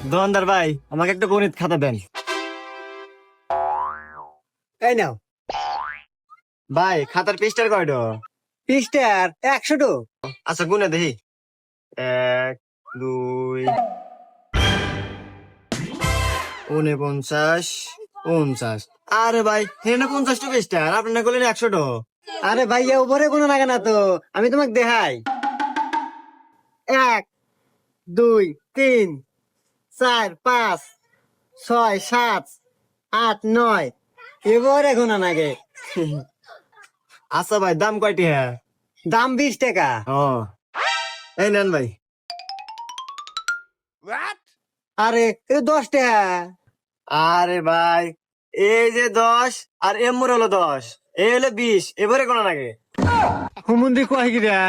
দোকানদার ভাই, আমাকে একটা গণিত খাতা দেন। এই নাও। ভাই, খাতার পৃষ্ঠার কয়টো? পৃষ্ঠার 100টো। আচ্ছা, গুনে দেখি। 1, 2, 49, 50। আরে ভাই, এখানে 50টা পৃষ্ঠা, আর আপনি না করলেন 100টো। আরে ভাইয়া উপরে কোনো লাগে না তো, আমি তোমাকে দেখাই। 1, 2, 3, 4, 5, 6, 7, 8, 9 এবারে গোনা নাগে। আচ্ছা ভাই, দাম কয়টি? হ্যাঁ, দাম 20 টাকা। ও, এই নেন ভাই। আরে এটা 10 টাকা। আরে ভাই, এই যে 10 আর এমর হলো 10, এই হলো 20, এবারে কোন লাগে? হুমুন্দি কয় গিরা।